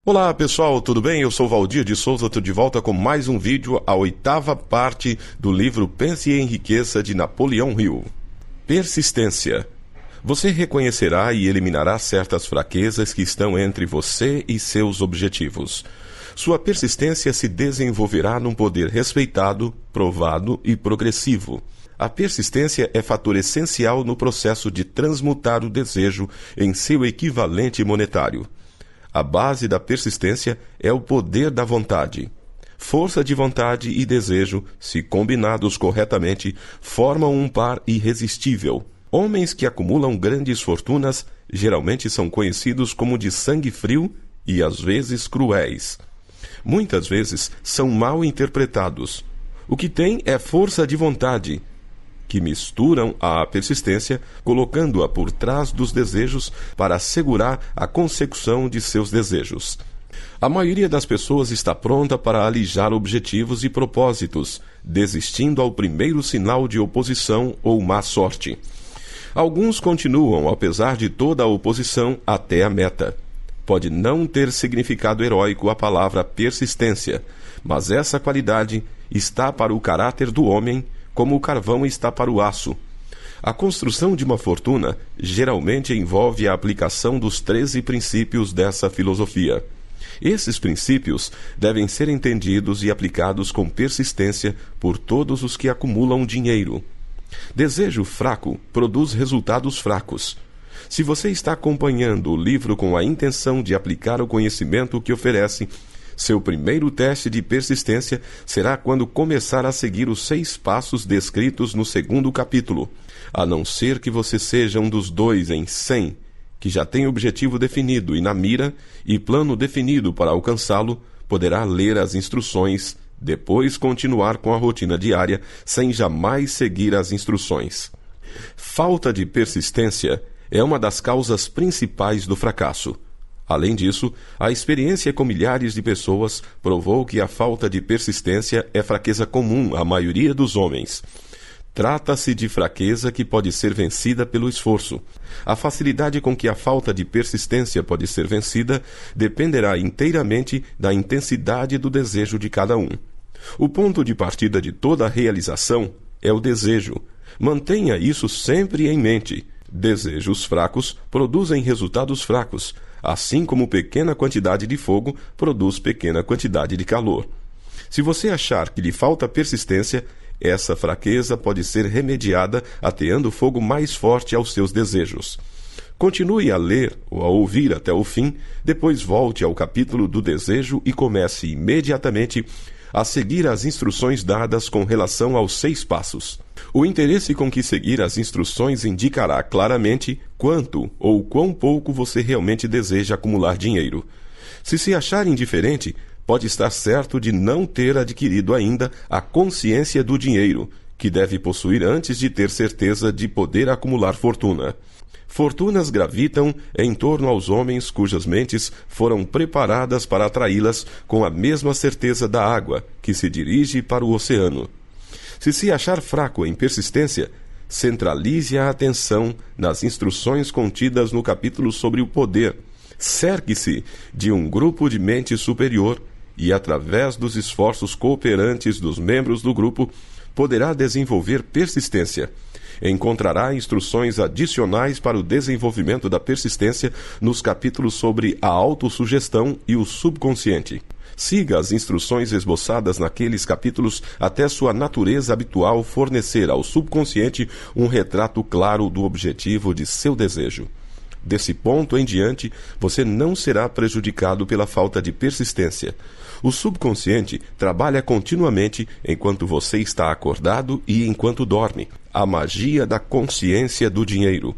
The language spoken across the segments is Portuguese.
Olá pessoal, tudo bem? Eu sou Valdir de Souza, estou de volta com mais um vídeo, a 8ª parte do livro Pense e Enriqueça de Napoleão Hill. Persistência. Você reconhecerá e eliminará certas fraquezas que estão entre você e seus objetivos. Sua persistência se desenvolverá num poder respeitado, provado e progressivo. A persistência é fator essencial no processo de transmutar o desejo em seu equivalente monetário. A base da persistência é o poder da vontade. Força de vontade e desejo, se combinados corretamente, formam um par irresistível. Homens que acumulam grandes fortunas geralmente são conhecidos como de sangue frio e às vezes cruéis. Muitas vezes são mal interpretados. O que têm é força de vontade, que misturam a persistência, colocando-a por trás dos desejos para assegurar a consecução de seus desejos. A maioria das pessoas está pronta para alijar objetivos e propósitos, desistindo ao primeiro sinal de oposição ou má sorte. Alguns continuam, apesar de toda a oposição, até a meta. Pode não ter significado heróico a palavra persistência, mas essa qualidade está para o caráter do homem, como o carvão está para o aço. A construção de uma fortuna geralmente envolve a aplicação dos 13 princípios dessa filosofia. Esses princípios devem ser entendidos e aplicados com persistência por todos os que acumulam dinheiro. Desejo fraco produz resultados fracos. Se você está acompanhando o livro com a intenção de aplicar o conhecimento que oferece, seu primeiro teste de persistência será quando começar a seguir os 6 passos descritos no 2º capítulo, a não ser que você seja um dos 2 em 100, que já tem objetivo definido e na mira e plano definido para alcançá-lo, poderá ler as instruções, depois continuar com a rotina diária sem jamais seguir as instruções. Falta de persistência é uma das causas principais do fracasso. Além disso, a experiência com milhares de pessoas provou que a falta de persistência é fraqueza comum à maioria dos homens. Trata-se de fraqueza que pode ser vencida pelo esforço. A facilidade com que a falta de persistência pode ser vencida dependerá inteiramente da intensidade do desejo de cada um. O ponto de partida de toda realização é o desejo. Mantenha isso sempre em mente. Desejos fracos produzem resultados fracos, assim como pequena quantidade de fogo produz pequena quantidade de calor. Se você achar que lhe falta persistência, essa fraqueza pode ser remediada ateando fogo mais forte aos seus desejos. Continue a ler ou a ouvir até o fim, depois volte ao capítulo do desejo e comece imediatamente a seguir as instruções dadas com relação aos 6 passos. O interesse com que seguir as instruções indicará claramente quanto ou quão pouco você realmente deseja acumular dinheiro. Se achar indiferente, pode estar certo de não ter adquirido ainda a consciência do dinheiro, que deve possuir antes de ter certeza de poder acumular fortuna. Fortunas gravitam em torno aos homens cujas mentes foram preparadas para atraí-las com a mesma certeza da água que se dirige para o oceano. Se achar fraco em persistência, centralize a atenção nas instruções contidas no capítulo sobre o poder. Cerque-se de um grupo de mente superior e, através dos esforços cooperantes dos membros do grupo, poderá desenvolver persistência. Encontrará instruções adicionais para o desenvolvimento da persistência nos capítulos sobre a autossugestão e o subconsciente. Siga as instruções esboçadas naqueles capítulos até sua natureza habitual fornecer ao subconsciente um retrato claro do objetivo de seu desejo. Desse ponto em diante, você não será prejudicado pela falta de persistência. O subconsciente trabalha continuamente enquanto você está acordado e enquanto dorme. A magia da consciência do dinheiro.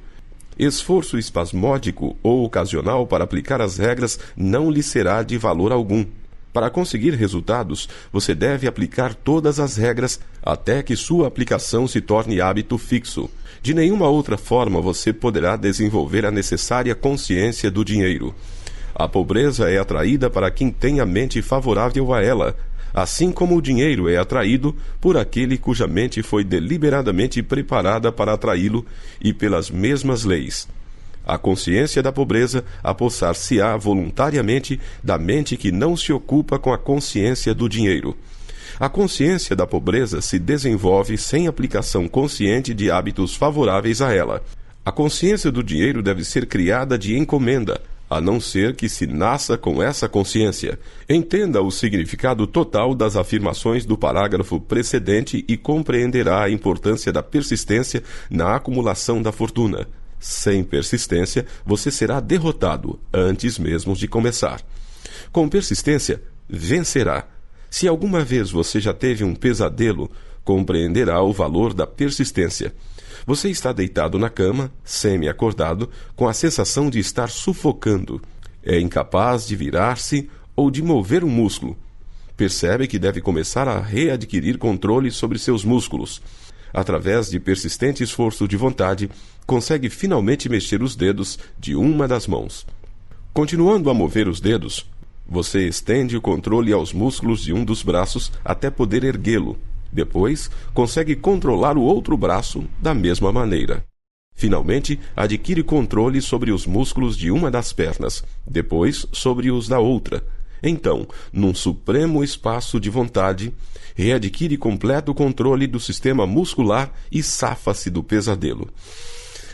Esforço espasmódico ou ocasional para aplicar as regras não lhe será de valor algum. Para conseguir resultados, você deve aplicar todas as regras até que sua aplicação se torne hábito fixo. De nenhuma outra forma você poderá desenvolver a necessária consciência do dinheiro. A pobreza é atraída para quem tem a mente favorável a ela, assim como o dinheiro é atraído por aquele cuja mente foi deliberadamente preparada para atraí-lo e pelas mesmas leis. A consciência da pobreza apossar-se-á voluntariamente da mente que não se ocupa com a consciência do dinheiro. A consciência da pobreza se desenvolve sem aplicação consciente de hábitos favoráveis a ela. A consciência do dinheiro deve ser criada de encomenda, a não ser que se nasça com essa consciência. Entenda o significado total das afirmações do parágrafo precedente e compreenderá a importância da persistência na acumulação da fortuna. Sem persistência, você será derrotado antes mesmo de começar. Com persistência, vencerá. Se alguma vez você já teve um pesadelo, compreenderá o valor da persistência. Você está deitado na cama, semi-acordado, com a sensação de estar sufocando. É incapaz de virar-se ou de mover um músculo. Percebe que deve começar a readquirir controle sobre seus músculos. Através de persistente esforço de vontade, consegue finalmente mexer os dedos de uma das mãos. Continuando a mover os dedos, você estende o controle aos músculos de um dos braços até poder erguê-lo. Depois, consegue controlar o outro braço da mesma maneira. Finalmente, adquire controle sobre os músculos de uma das pernas, depois sobre os da outra. Então, num supremo espaço de vontade, readquire completo controle do sistema muscular e safa-se do pesadelo.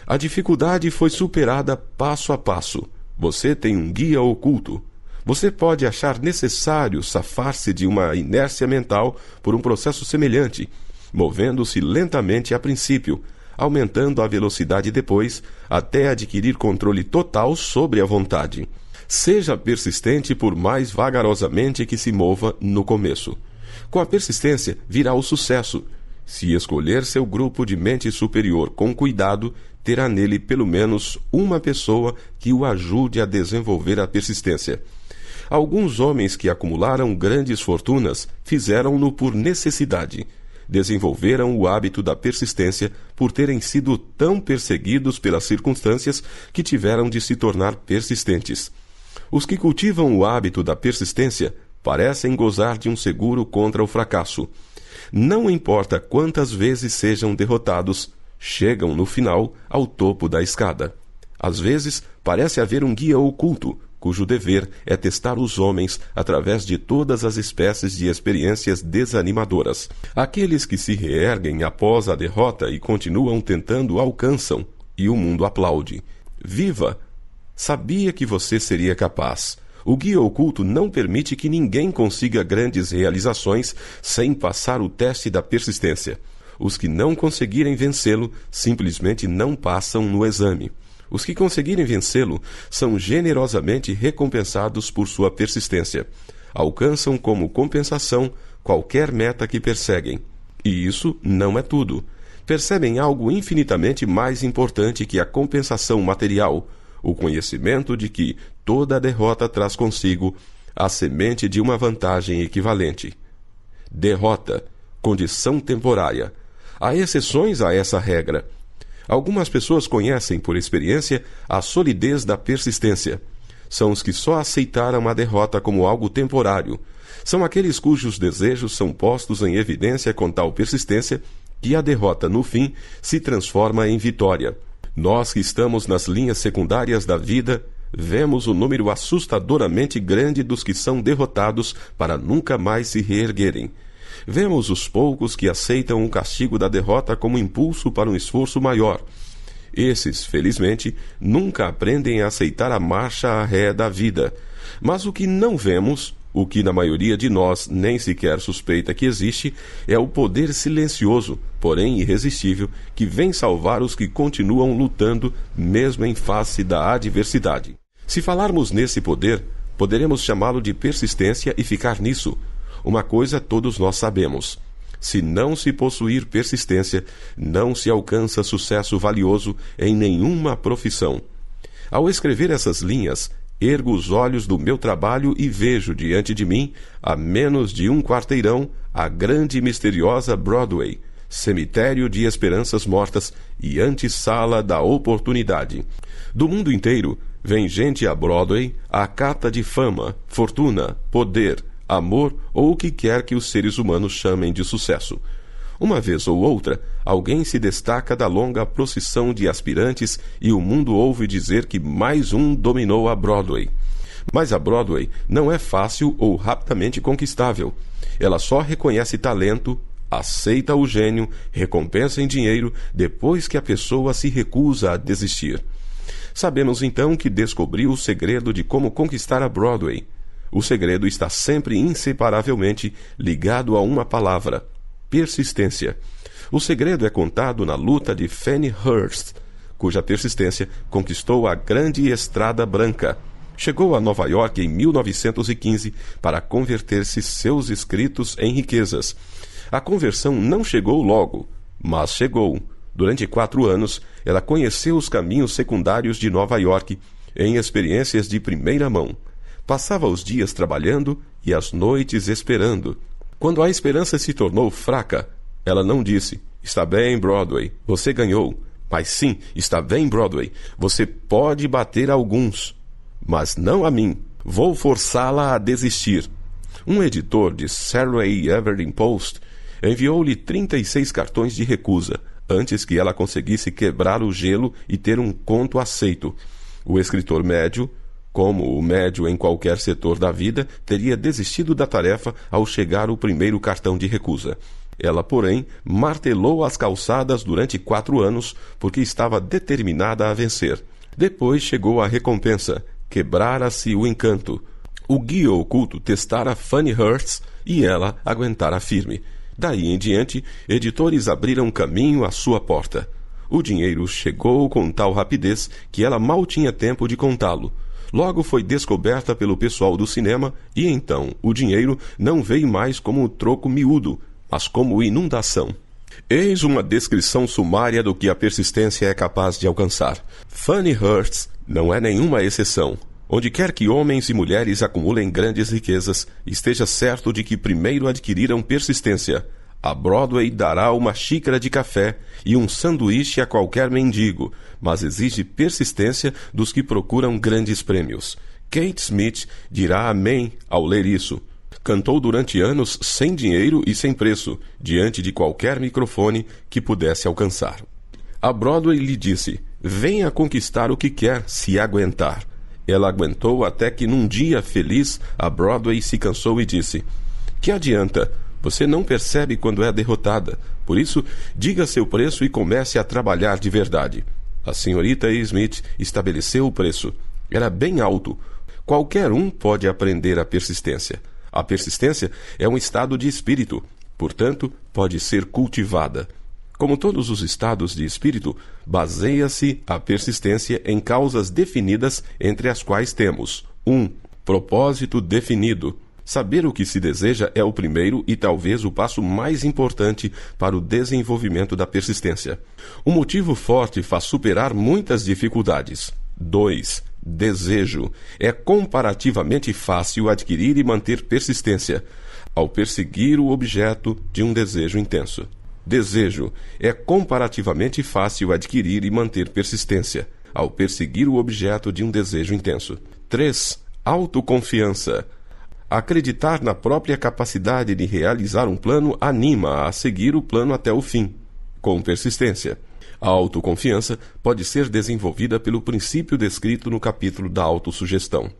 A dificuldade foi superada passo a passo. Você tem um guia oculto. Você pode achar necessário safar-se de uma inércia mental por um processo semelhante, movendo-se lentamente a princípio, aumentando a velocidade depois, até adquirir controle total sobre a vontade. Seja persistente por mais vagarosamente que se mova no começo. Com a persistência virá o sucesso. Se escolher seu grupo de mente superior com cuidado, terá nele pelo menos uma pessoa que o ajude a desenvolver a persistência. Alguns homens que acumularam grandes fortunas fizeram-no por necessidade. Desenvolveram o hábito da persistência por terem sido tão perseguidos pelas circunstâncias que tiveram de se tornar persistentes. Os que cultivam o hábito da persistência parecem gozar de um seguro contra o fracasso. Não importa quantas vezes sejam derrotados, chegam no final ao topo da escada. Às vezes, parece haver um guia oculto, cujo dever é testar os homens através de todas as espécies de experiências desanimadoras. Aqueles que se reerguem após a derrota e continuam tentando alcançam, e o mundo aplaude. Viva! Sabia que você seria capaz. O guia oculto não permite que ninguém consiga grandes realizações sem passar o teste da persistência. Os que não conseguirem vencê-lo simplesmente não passam no exame. Os que conseguirem vencê-lo são generosamente recompensados por sua persistência. Alcançam como compensação qualquer meta que perseguem. E isso não é tudo. Percebem algo infinitamente mais importante que a compensação material, o conhecimento de que toda derrota traz consigo a semente de uma vantagem equivalente. Derrota, condição temporária. Há exceções a essa regra. Algumas pessoas conhecem, por experiência, a solidez da persistência. São os que só aceitaram a derrota como algo temporário. São aqueles cujos desejos são postos em evidência com tal persistência que a derrota, no fim, se transforma em vitória. Nós que estamos nas linhas secundárias da vida, vemos o número assustadoramente grande dos que são derrotados para nunca mais se reerguerem. Vemos os poucos que aceitam o castigo da derrota como impulso para um esforço maior. Esses, felizmente, nunca aprendem a aceitar a marcha a ré da vida. Mas o que não vemos, o que na maioria de nós nem sequer suspeita que existe, é o poder silencioso, porém irresistível, que vem salvar os que continuam lutando, mesmo em face da adversidade. Se falarmos nesse poder, poderemos chamá-lo de persistência e ficar nisso. Uma coisa todos nós sabemos. Se não se possuir persistência, não se alcança sucesso valioso em nenhuma profissão. Ao escrever essas linhas, ergo os olhos do meu trabalho e vejo diante de mim, a menos de um quarteirão, a grande e misteriosa Broadway, cemitério de esperanças mortas e antessala da oportunidade. Do mundo inteiro, vem gente a Broadway à cata de fama, fortuna, poder, amor ou o que quer que os seres humanos chamem de sucesso. Uma vez ou outra, alguém se destaca da longa procissão de aspirantes e o mundo ouve dizer que mais um dominou a Broadway. Mas a Broadway não é fácil ou rapidamente conquistável. Ela só reconhece talento, aceita o gênio, recompensa em dinheiro depois que a pessoa se recusa a desistir. Sabemos então que descobriu o segredo de como conquistar a Broadway. O segredo está sempre inseparavelmente ligado a uma palavra: persistência. O segredo é contado na luta de Fannie Hurst, cuja persistência conquistou a grande Estrada Branca. Chegou a Nova York em 1915 para converter-se seus escritos em riquezas. A conversão não chegou logo, mas chegou. Durante 4 anos, ela conheceu os caminhos secundários de Nova York em experiências de primeira mão. Passava os dias trabalhando e as noites esperando. Quando a esperança se tornou fraca, ela não disse: "Está bem, Broadway, você ganhou." Mas sim: "Está bem, Broadway, você pode bater alguns, mas não a mim. Vou forçá-la a desistir." Um editor de Surrey Evening Post enviou-lhe 36 cartões de recusa antes que ela conseguisse quebrar o gelo e ter um conto aceito. O escritor médio, como o médio em qualquer setor da vida, teria desistido da tarefa ao chegar o primeiro cartão de recusa. Ela, porém, martelou as calçadas durante 4 anos porque estava determinada a vencer. Depois chegou a recompensa. Quebrara-se o encanto. O guia oculto testara Fannie Hurst e ela aguentara firme. Daí em diante, editores abriram caminho à sua porta. O dinheiro chegou com tal rapidez que ela mal tinha tempo de contá-lo. Logo foi descoberta pelo pessoal do cinema e então o dinheiro não veio mais como troco miúdo, mas como inundação. Eis uma descrição sumária do que a persistência é capaz de alcançar. Fannie Hurst não é nenhuma exceção. Onde quer que homens e mulheres acumulem grandes riquezas, esteja certo de que primeiro adquiriram persistência. A Broadway dará uma xícara de café e um sanduíche a qualquer mendigo, mas exige persistência dos que procuram grandes prêmios. Kate Smith dirá amém ao ler isso. Cantou durante anos sem dinheiro e sem preço, diante de qualquer microfone que pudesse alcançar. A Broadway lhe disse: venha conquistar o que quer, se aguentar. Ela aguentou até que num dia feliz a Broadway se cansou e disse: que adianta? Você não percebe quando é derrotada. Por isso, diga seu preço e comece a trabalhar de verdade. A senhorita Smith estabeleceu o preço. Era bem alto. Qualquer um pode aprender a persistência. A persistência é um estado de espírito, portanto, pode ser cultivada. Como todos os estados de espírito, baseia-se a persistência em causas definidas, entre as quais temos: 1. Propósito definido. Saber o que se deseja é o primeiro e talvez o passo mais importante para o desenvolvimento da persistência. Um motivo forte faz superar muitas dificuldades. 2. Desejo. É comparativamente fácil adquirir e manter persistência ao perseguir o objeto de um desejo intenso. Desejo. É comparativamente fácil adquirir e manter persistência ao perseguir o objeto de um desejo intenso. 3. Autoconfiança. Acreditar na própria capacidade de realizar um plano anima a seguir o plano até o fim, com persistência. A autoconfiança pode ser desenvolvida pelo princípio descrito no capítulo da autossugestão.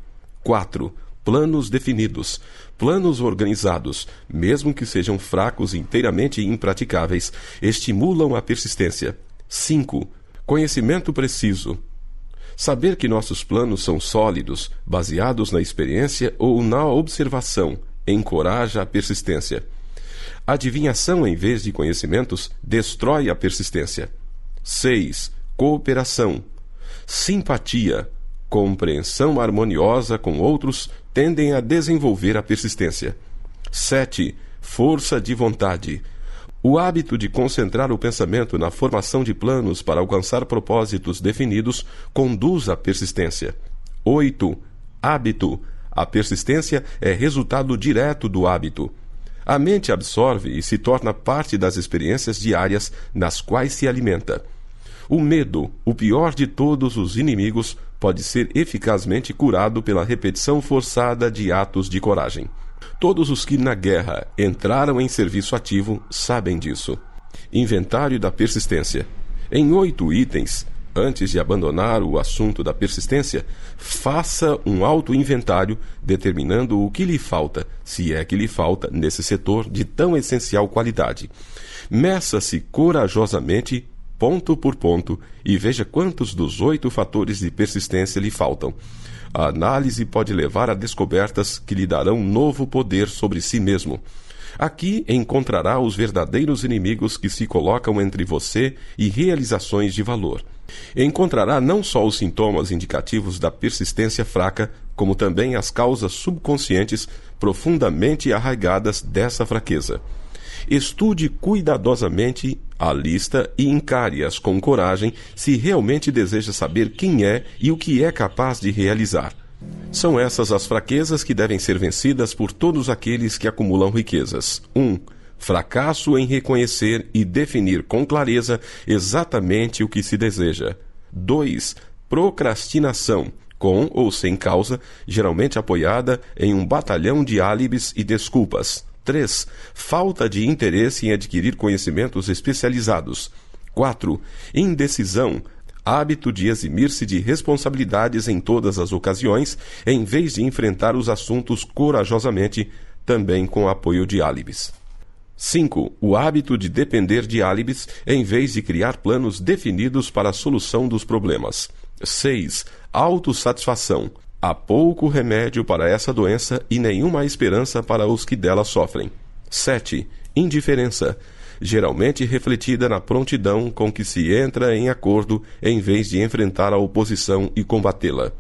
4. Planos definidos. Planos organizados, mesmo que sejam fracos e inteiramente impraticáveis, estimulam a persistência. 5. Conhecimento preciso. Saber que nossos planos são sólidos, baseados na experiência ou na observação, encoraja a persistência. Adivinhação em vez de conhecimentos destrói a persistência. 6. Cooperação. Simpatia. Compreensão harmoniosa com outros tendem a desenvolver a persistência. 7. Força de vontade. O hábito de concentrar o pensamento na formação de planos para alcançar propósitos definidos conduz à persistência. 8. Hábito. A persistência é resultado direto do hábito. A mente absorve e se torna parte das experiências diárias nas quais se alimenta. O medo, o pior de todos os inimigos, pode ser eficazmente curado pela repetição forçada de atos de coragem. Todos os que na guerra entraram em serviço ativo sabem disso. Inventário da persistência. Em 8 itens, antes de abandonar o assunto da persistência, faça um auto-inventário determinando o que lhe falta, se é que lhe falta, nesse setor de tão essencial qualidade. Meça-se corajosamente, ponto por ponto, e veja quantos dos 8 fatores de persistência lhe faltam. A análise pode levar a descobertas que lhe darão novo poder sobre si mesmo. Aqui encontrará os verdadeiros inimigos que se colocam entre você e realizações de valor. Encontrará não só os sintomas indicativos da persistência fraca, como também as causas subconscientes profundamente arraigadas dessa fraqueza. Estude cuidadosamente a lista e encare-as com coragem se realmente deseja saber quem é e o que é capaz de realizar. São essas as fraquezas que devem ser vencidas por todos aqueles que acumulam riquezas. 1. Fracasso em reconhecer e definir com clareza exatamente o que se deseja. 2. Procrastinação, com ou sem causa, geralmente apoiada em um batalhão de álibis e desculpas. 3. Falta de interesse em adquirir conhecimentos especializados. 4. Indecisão, hábito de eximir-se de responsabilidades em todas as ocasiões, em vez de enfrentar os assuntos corajosamente, também com apoio de álibis. 5. O hábito de depender de álibis, em vez de criar planos definidos para a solução dos problemas. 6. Autossatisfação. Há pouco remédio para essa doença e nenhuma esperança para os que dela sofrem. 7. Indiferença, geralmente refletida na prontidão com que se entra em acordo em vez de enfrentar a oposição e combatê-la.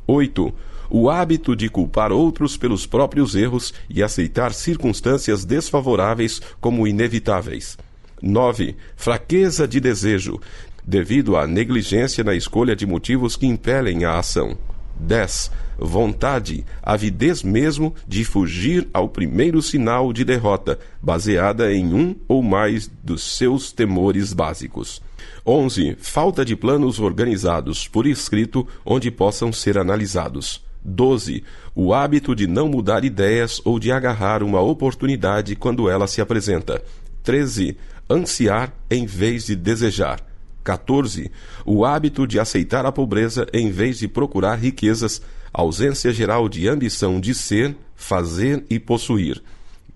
8. O hábito de culpar outros pelos próprios erros e aceitar circunstâncias desfavoráveis como inevitáveis. 9. Fraqueza de desejo, devido à negligência na escolha de motivos que impelem a ação. 10. Vontade, avidez mesmo de fugir ao primeiro sinal de derrota, baseada em um ou mais dos seus temores básicos. 11. Falta de planos organizados por escrito onde possam ser analisados. 12. O hábito de não mudar ideias ou de agarrar uma oportunidade quando ela se apresenta. 13. Ansiar em vez de desejar. 14. O hábito de aceitar a pobreza em vez de procurar riquezas, ausência geral de ambição de ser, fazer e possuir.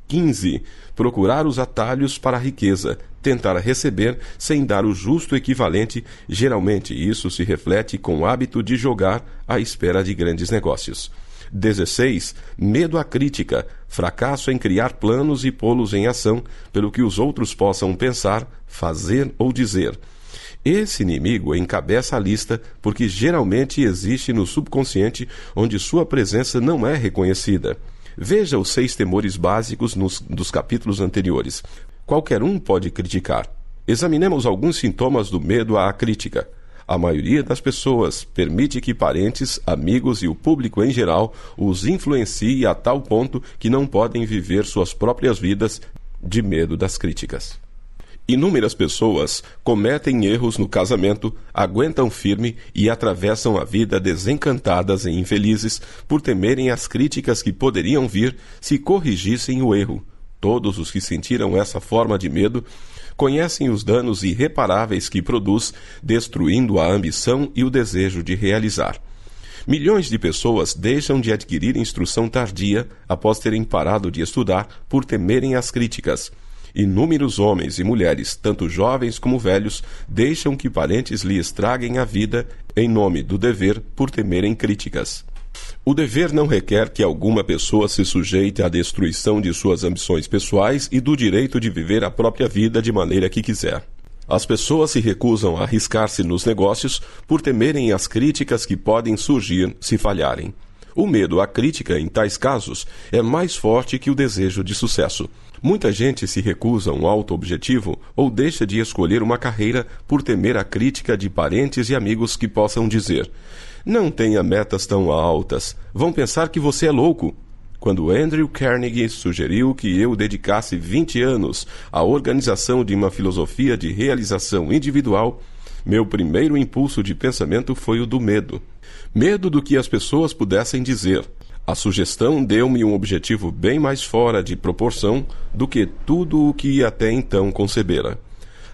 15. Procurar os atalhos para a riqueza, tentar receber sem dar o justo equivalente, geralmente isso se reflete com o hábito de jogar à espera de grandes negócios. 16. Medo à crítica, fracasso em criar planos e pô-los em ação pelo que os outros possam pensar, fazer ou dizer. Esse inimigo encabeça a lista porque geralmente existe no subconsciente onde sua presença não é reconhecida. Veja os 6 temores básicos dos capítulos anteriores. Qualquer um pode criticar. Examinemos alguns sintomas do medo à crítica. A maioria das pessoas permite que parentes, amigos e o público em geral os influencie a tal ponto que não podem viver suas próprias vidas de medo das críticas. Inúmeras pessoas cometem erros no casamento, aguentam firme e atravessam a vida desencantadas e infelizes por temerem as críticas que poderiam vir se corrigissem o erro. Todos os que sentiram essa forma de medo conhecem os danos irreparáveis que produz, destruindo a ambição e o desejo de realizar. Milhões de pessoas deixam de adquirir instrução tardia após terem parado de estudar por temerem as críticas. Inúmeros homens e mulheres, tanto jovens como velhos, deixam que parentes lhe estraguem a vida em nome do dever por temerem críticas. O dever não requer que alguma pessoa se sujeite à destruição de suas ambições pessoais e do direito de viver a própria vida de maneira que quiser. As pessoas se recusam a arriscar-se nos negócios por temerem as críticas que podem surgir se falharem. O medo à crítica, em tais casos, é mais forte que o desejo de sucesso. Muita gente se recusa a um alto objetivo ou deixa de escolher uma carreira por temer a crítica de parentes e amigos que possam dizer: "Não tenha metas tão altas, vão pensar que você é louco." Quando Andrew Carnegie sugeriu que eu dedicasse 20 anos à organização de uma filosofia de realização individual, meu primeiro impulso de pensamento foi o do medo. Medo do que as pessoas pudessem dizer. A sugestão deu-me um objetivo bem mais fora de proporção do que tudo o que até então concebera.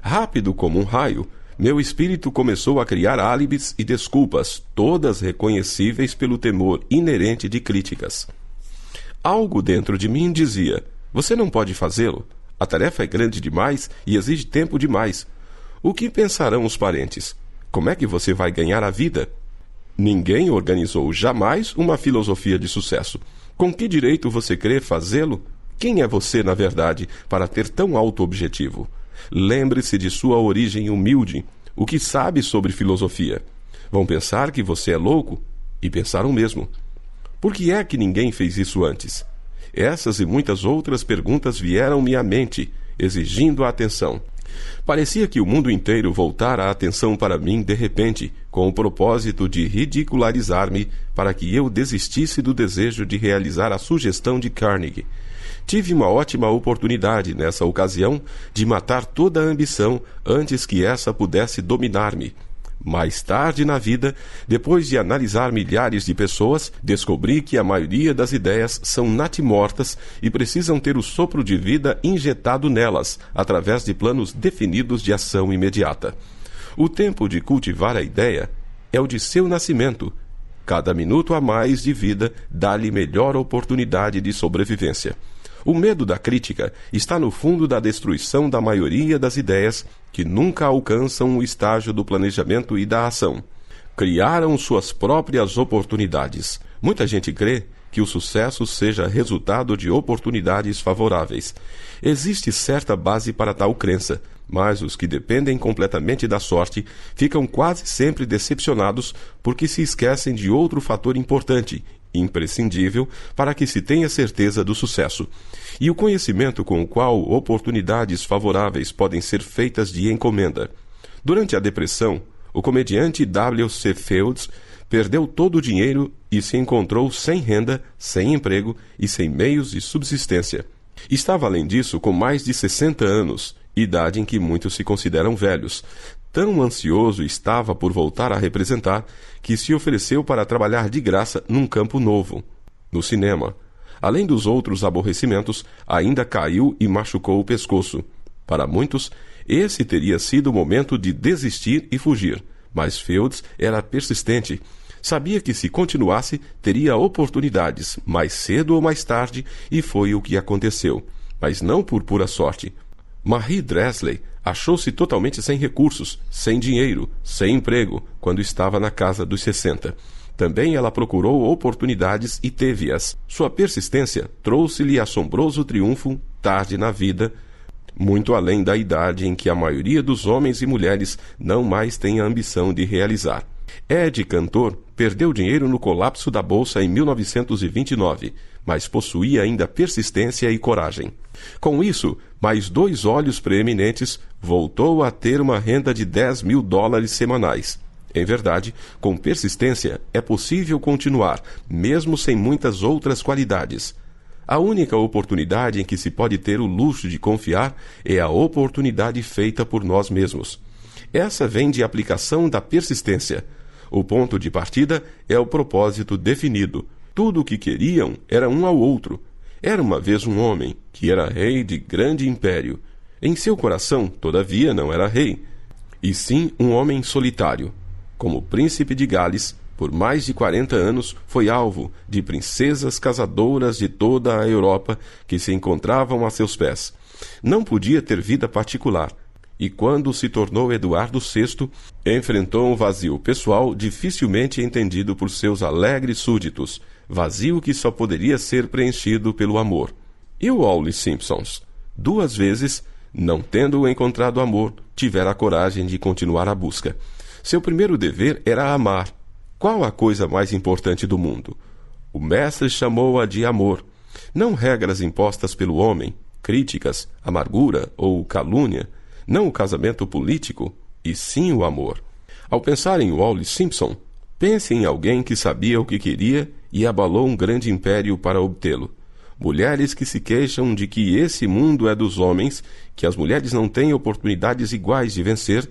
Rápido como um raio, meu espírito começou a criar álibis e desculpas, todas reconhecíveis pelo temor inerente de críticas. Algo dentro de mim dizia: você não pode fazê-lo. A tarefa é grande demais e exige tempo demais. O que pensarão os parentes? Como é que você vai ganhar a vida? Ninguém organizou jamais uma filosofia de sucesso. Com que direito você crê fazê-lo? Quem é você, na verdade, para ter tão alto objetivo? Lembre-se de sua origem humilde. O que sabe sobre filosofia? Vão pensar que você é louco? E pensaram mesmo. Por que é que ninguém fez isso antes? Essas e muitas outras perguntas vieram-me à mente, exigindo a atenção. Parecia que o mundo inteiro voltara a atenção para mim de repente, com o propósito de ridicularizar-me para que eu desistisse do desejo de realizar a sugestão de Carnegie. Tive uma ótima oportunidade, nessa ocasião, de matar toda a ambição antes que essa pudesse dominar-me. Mais tarde na vida, depois de analisar milhares de pessoas, descobri que a maioria das ideias são natimortas e precisam ter o sopro de vida injetado nelas, através de planos definidos de ação imediata. O tempo de cultivar a ideia é o de seu nascimento. Cada minuto a mais de vida dá-lhe melhor oportunidade de sobrevivência. O medo da crítica está no fundo da destruição da maioria das ideias que nunca alcançam o estágio do planejamento e da ação. Criaram suas próprias oportunidades. Muita gente crê que o sucesso seja resultado de oportunidades favoráveis. Existe certa base para tal crença, mas os que dependem completamente da sorte ficam quase sempre decepcionados porque se esquecem de outro fator importante, imprescindível para que se tenha certeza do sucesso, e o conhecimento com o qual oportunidades favoráveis podem ser feitas de encomenda. Durante a depressão, o comediante W.C. Fields perdeu todo o dinheiro e se encontrou sem renda, sem emprego e sem meios de subsistência. Estava, além disso, com mais de 60 anos, idade em que muitos se consideram velhos. Tão ansioso estava por voltar a representar que se ofereceu para trabalhar de graça num campo novo, no cinema. Além dos outros aborrecimentos, ainda caiu e machucou o pescoço. Para muitos, esse teria sido o momento de desistir e fugir, mas Fields era persistente. Sabia que se continuasse, teria oportunidades, mais cedo ou mais tarde, e foi o que aconteceu, mas não por pura sorte. Marie Dresley achou-se totalmente sem recursos, sem dinheiro, sem emprego, quando estava na casa dos 60. Também ela procurou oportunidades e teve-as. Sua persistência trouxe-lhe assombroso triunfo tarde na vida, muito além da idade em que a maioria dos homens e mulheres não mais tem a ambição de realizar. Ed Cantor perdeu dinheiro no colapso da bolsa em 1929, mas possuía ainda persistência e coragem. Com isso, mais 2 olhos preeminentes, voltou a ter uma renda de $10.000 semanais. Em verdade, com persistência é possível continuar, mesmo sem muitas outras qualidades. A única oportunidade em que se pode ter o luxo de confiar é a oportunidade feita por nós mesmos. Essa vem de aplicação da persistência. O ponto de partida é o propósito definido. Tudo o que queriam era um ao outro. Era uma vez um homem, que era rei de grande império. Em seu coração, todavia, não era rei, e sim um homem solitário. Como príncipe de Gales, por mais de 40 anos, foi alvo de princesas casadoras de toda a Europa que se encontravam a seus pés. Não podia ter vida particular, e quando se tornou Eduardo VI, enfrentou um vazio pessoal dificilmente entendido por seus alegres súditos, vazio que só poderia ser preenchido pelo amor. E o Wallis Simpsons? 2 vezes, não tendo encontrado amor, tivera a coragem de continuar a busca. Seu primeiro dever era amar. Qual a coisa mais importante do mundo? O mestre chamou-a de amor. Não regras impostas pelo homem, críticas, amargura ou calúnia, não o casamento político, e sim o amor. Ao pensar em Wallis Simpson, pense em alguém que sabia o que queria e abalou um grande império para obtê-lo. Mulheres que se queixam de que esse mundo é dos homens, que as mulheres não têm oportunidades iguais de vencer,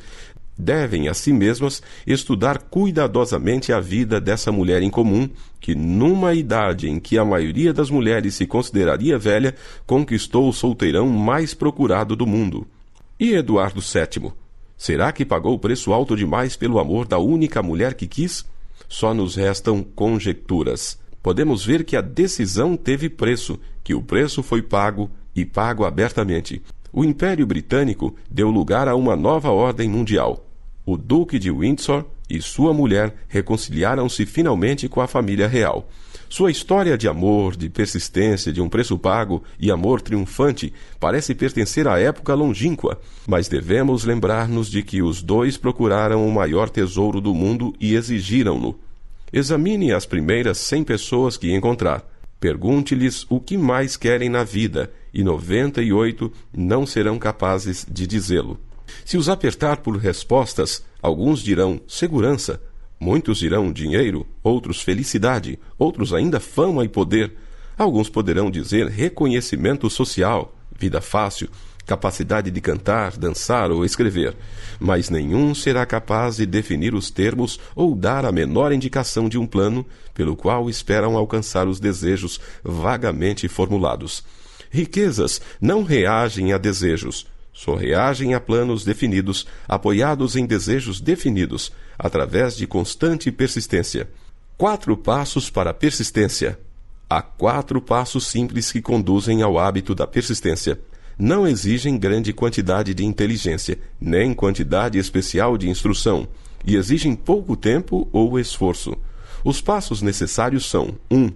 devem a si mesmas estudar cuidadosamente a vida dessa mulher incomum, que numa idade em que a maioria das mulheres se consideraria velha, conquistou o solteirão mais procurado do mundo. E Eduardo VII? Será que pagou preço alto demais pelo amor da única mulher que quis? Só nos restam conjecturas. Podemos ver que a decisão teve preço, que o preço foi pago e pago abertamente. O Império Britânico deu lugar a uma nova ordem mundial. O Duque de Windsor e sua mulher reconciliaram-se finalmente com a família real. Sua história de amor, de persistência, de um preço pago e amor triunfante parece pertencer à época longínqua, mas devemos lembrar-nos de que os dois procuraram o maior tesouro do mundo e exigiram-no. Examine as primeiras 100 pessoas que encontrar. Pergunte-lhes o que mais querem na vida, e 98 não serão capazes de dizê-lo. Se os apertar por respostas, alguns dirão segurança, muitos dirão dinheiro, outros felicidade, outros ainda fama e poder. Alguns poderão dizer reconhecimento social, vida fácil, capacidade de cantar, dançar ou escrever, mas nenhum será capaz de definir os termos ou dar a menor indicação de um plano pelo qual esperam alcançar os desejos vagamente formulados. Riquezas não reagem a desejos, só reagem a planos definidos, apoiados em desejos definidos, através de constante persistência. 4 passos para a persistência. Há 4 passos simples que conduzem ao hábito da persistência. Não exigem grande quantidade de inteligência, nem quantidade especial de instrução, e exigem pouco tempo ou esforço. Os passos necessários são: 1.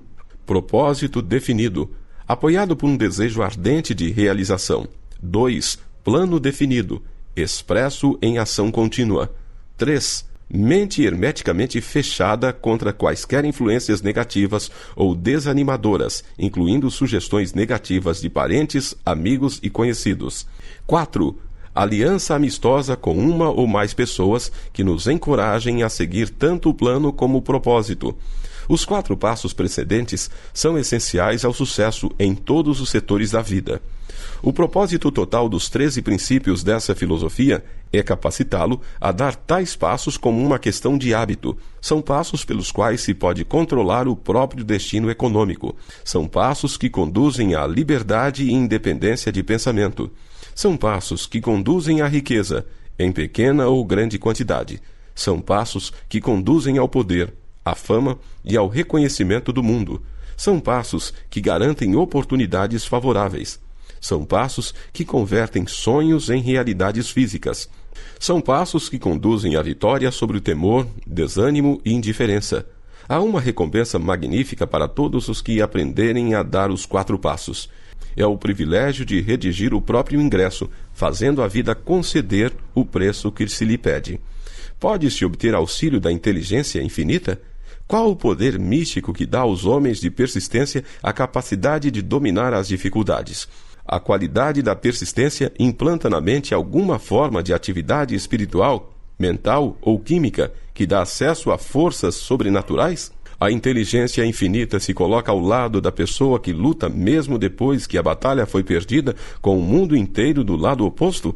Propósito definido, apoiado por um desejo ardente de realização. 2. Plano definido, expresso em ação contínua. 3. Mente hermeticamente fechada contra quaisquer influências negativas ou desanimadoras, incluindo sugestões negativas de parentes, amigos e conhecidos. 4. Aliança amistosa com uma ou mais pessoas que nos encorajem a seguir tanto o plano como o propósito. Os 4 passos precedentes são essenciais ao sucesso em todos os setores da vida. O propósito total dos 13 princípios dessa filosofia é capacitá-lo a dar tais passos como uma questão de hábito. São passos pelos quais se pode controlar o próprio destino econômico. São passos que conduzem à liberdade e independência de pensamento. São passos que conduzem à riqueza, em pequena ou grande quantidade. São passos que conduzem ao poder, à fama e ao reconhecimento do mundo. São passos que garantem oportunidades favoráveis. São passos que convertem sonhos em realidades físicas. São passos que conduzem à vitória sobre o temor, desânimo e indiferença. Há uma recompensa magnífica para todos os que aprenderem a dar os 4 passos. É o privilégio de redigir o próprio ingresso, fazendo a vida conceder o preço que se lhe pede. Pode-se obter auxílio da inteligência infinita? Qual o poder místico que dá aos homens de persistência a capacidade de dominar as dificuldades? A qualidade da persistência implanta na mente alguma forma de atividade espiritual, mental ou química que dá acesso a forças sobrenaturais? A inteligência infinita se coloca ao lado da pessoa que luta mesmo depois que a batalha foi perdida, com o mundo inteiro do lado oposto?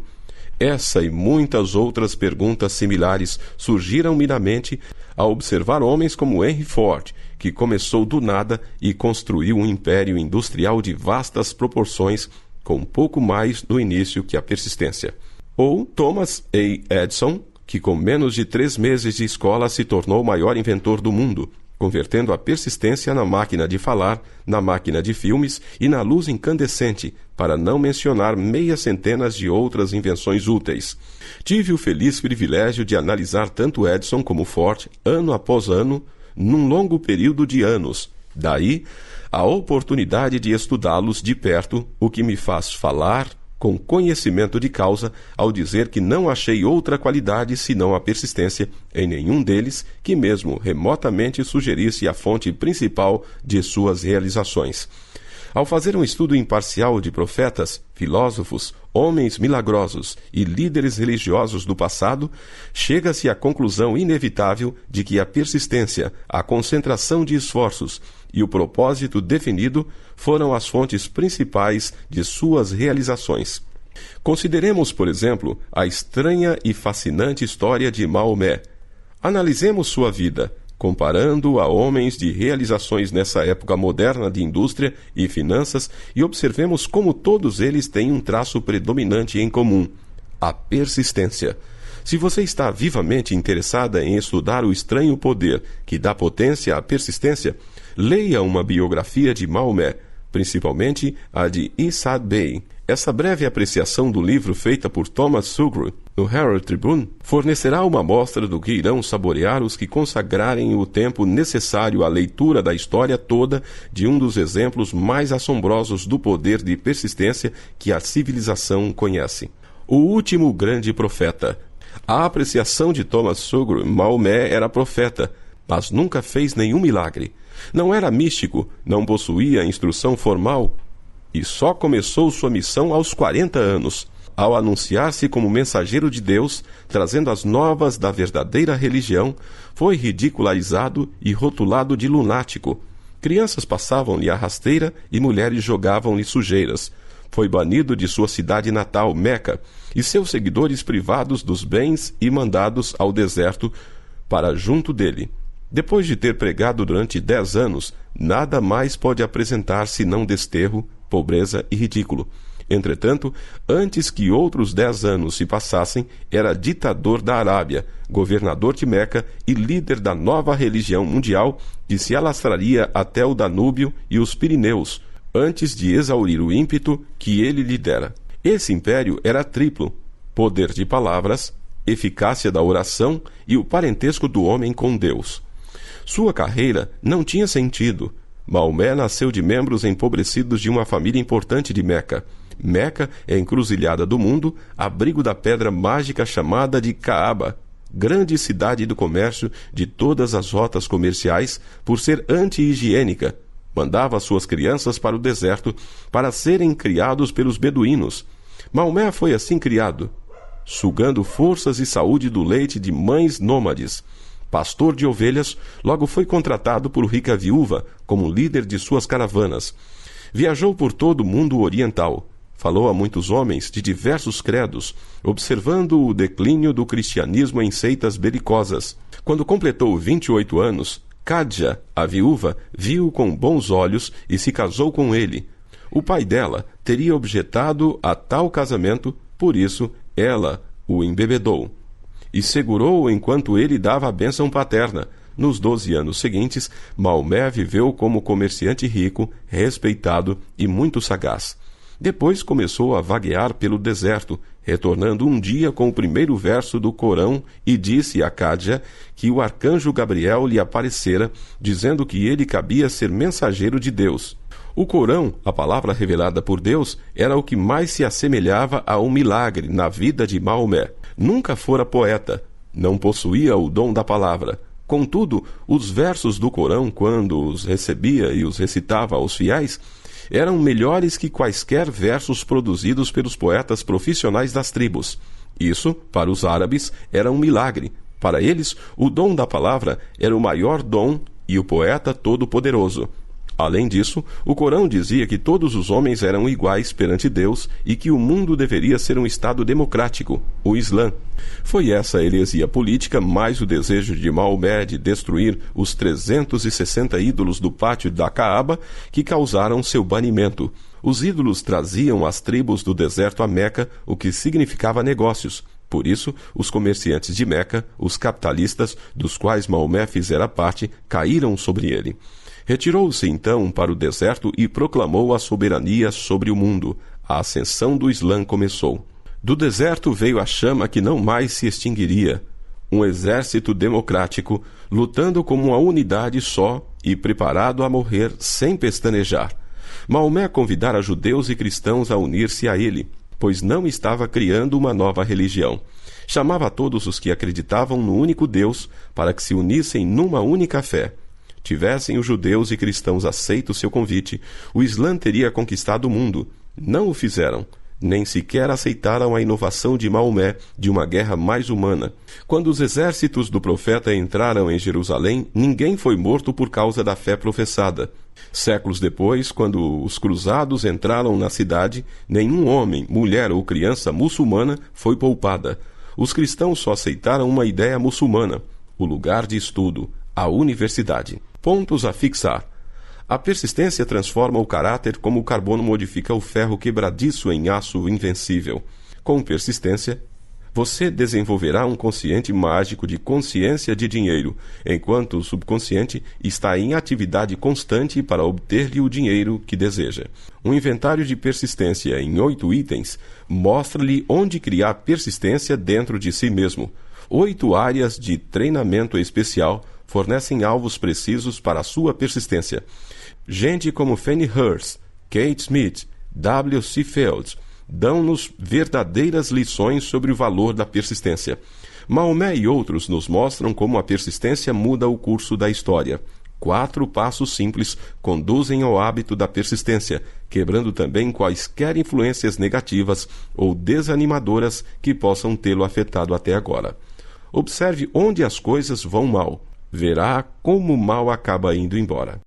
Essa e muitas outras perguntas similares surgiram-me na mente ao observar homens como Henry Ford, que começou do nada e construiu um império industrial de vastas proporções, com pouco mais no início que a persistência. Ou Thomas A. Edison, que com menos de 3 meses de escola se tornou o maior inventor do mundo, convertendo a persistência na máquina de falar, na máquina de filmes e na luz incandescente, para não mencionar meias centenas de outras invenções úteis. Tive o feliz privilégio de analisar tanto Edison como Ford, ano após ano, num longo período de anos. Daí, a oportunidade de estudá-los de perto, o que me faz falar com conhecimento de causa ao dizer que não achei outra qualidade senão a persistência em nenhum deles que mesmo remotamente sugerisse a fonte principal de suas realizações. Ao fazer um estudo imparcial de profetas, filósofos, homens milagrosos e líderes religiosos do passado, chega-se à conclusão inevitável de que a persistência, a concentração de esforços e o propósito definido foram as fontes principais de suas realizações. Consideremos, por exemplo, a estranha e fascinante história de Maomé. Analisemos sua vida, comparando-o a homens de realizações nessa época moderna de indústria e finanças, e observemos como todos eles têm um traço predominante em comum: a persistência. Se você está vivamente interessada em estudar o estranho poder que dá potência à persistência, leia uma biografia de Maomé, principalmente a de Issa Bey. Essa breve apreciação do livro feita por Thomas Sugru no Herald Tribune fornecerá uma amostra do que irão saborear os que consagrarem o tempo necessário à leitura da história toda de um dos exemplos mais assombrosos do poder de persistência que a civilização conhece. O último grande profeta. A apreciação de Thomas Sugru: Maomé era profeta, mas nunca fez nenhum milagre. Não era místico, não possuía instrução formal e só começou sua missão aos 40 anos, ao anunciar-se como mensageiro de Deus, trazendo as novas da verdadeira religião. Foi ridicularizado e rotulado de lunático. Crianças passavam-lhe a rasteira e mulheres jogavam-lhe sujeiras. Foi banido de sua cidade natal, Meca, e seus seguidores privados dos bens e mandados ao deserto para junto dele. Depois de ter pregado durante 10 anos, nada mais pode apresentar senão desterro, pobreza e ridículo. Entretanto, antes que outros 10 anos se passassem, era ditador da Arábia, governador de Meca e líder da nova religião mundial que se alastraria até o Danúbio e os Pirineus, antes de exaurir o ímpeto que ele lhe dera. Esse império era triplo: poder de palavras, eficácia da oração e o parentesco do homem com Deus. Sua carreira não tinha sentido. Maomé nasceu de membros empobrecidos de uma família importante de Meca. Meca é a encruzilhada do mundo, abrigo da pedra mágica chamada de Caaba, grande cidade do comércio de todas as rotas comerciais, por ser anti-higiênica. Mandava suas crianças para o deserto para serem criados pelos beduínos. Maomé foi assim criado, sugando forças e saúde do leite de mães nômades. Pastor de ovelhas, logo foi contratado por rica viúva como líder de suas caravanas. Viajou por todo o mundo oriental. Falou a muitos homens de diversos credos, observando o declínio do cristianismo em seitas belicosas. Quando completou 28 anos, Khadija, a viúva, viu-o com bons olhos e se casou com ele. O pai dela teria objetado a tal casamento, por isso ela o embebedou e segurou-o enquanto ele dava a bênção paterna. Nos 12 anos seguintes, Maomé viveu como comerciante rico, respeitado e muito sagaz. Depois começou a vaguear pelo deserto, retornando um dia com o primeiro verso do Corão, e disse a Khadija que o arcanjo Gabriel lhe aparecera, dizendo que ele cabia ser mensageiro de Deus. O Corão, a palavra revelada por Deus, era o que mais se assemelhava a um milagre na vida de Maomé. Nunca fora poeta, não possuía o dom da palavra. Contudo, os versos do Corão, quando os recebia e os recitava aos fiéis, eram melhores que quaisquer versos produzidos pelos poetas profissionais das tribos. Isso, para os árabes, era um milagre. Para eles, o dom da palavra era o maior dom e o poeta todo-poderoso. Além disso, o Corão dizia que todos os homens eram iguais perante Deus e que o mundo deveria ser um Estado democrático, o Islã. Foi essa a heresia política, mais o desejo de Maomé de destruir os 360 ídolos do pátio da Caaba, que causaram seu banimento. Os ídolos traziam as tribos do deserto a Meca, o que significava negócios. Por isso, os comerciantes de Meca, os capitalistas, dos quais Maomé fizera parte, caíram sobre ele. Retirou-se então para o deserto e proclamou a soberania sobre o mundo. A ascensão do Islã começou. Do deserto veio a chama que não mais se extinguiria. Um exército democrático, lutando como uma unidade só e preparado a morrer sem pestanejar. Maomé convidara judeus e cristãos a unir-se a ele, pois não estava criando uma nova religião. Chamava todos os que acreditavam no único Deus para que se unissem numa única fé. Tivessem os judeus e cristãos aceito seu convite, o Islã teria conquistado o mundo. Não o fizeram. Nem sequer aceitaram a inovação de Maomé de uma guerra mais humana. Quando os exércitos do profeta entraram em Jerusalém, ninguém foi morto por causa da fé professada. Séculos depois, quando os cruzados entraram na cidade, nenhum homem, mulher ou criança muçulmana foi poupada. Os cristãos só aceitaram uma ideia muçulmana: o lugar de estudo, a universidade. Pontos a fixar. A persistência transforma o caráter como o carbono modifica o ferro quebradiço em aço invencível. Com persistência, você desenvolverá um consciente mágico de consciência de dinheiro, enquanto o subconsciente está em atividade constante para obter-lhe o dinheiro que deseja. Um inventário de persistência em 8 itens mostra-lhe onde criar persistência dentro de si mesmo. 8 áreas de treinamento especial fornecem alvos precisos para a sua persistência. Gente como Fannie Hurst, Kate Smith, W.C. Fields dão-nos verdadeiras lições sobre o valor da persistência. Maomé e outros nos mostram como a persistência muda o curso da história. 4 passos simples conduzem ao hábito da persistência, quebrando também quaisquer influências negativas ou desanimadoras que possam tê-lo afetado até agora. Observe onde as coisas vão mal. Verá como o mal acaba indo embora.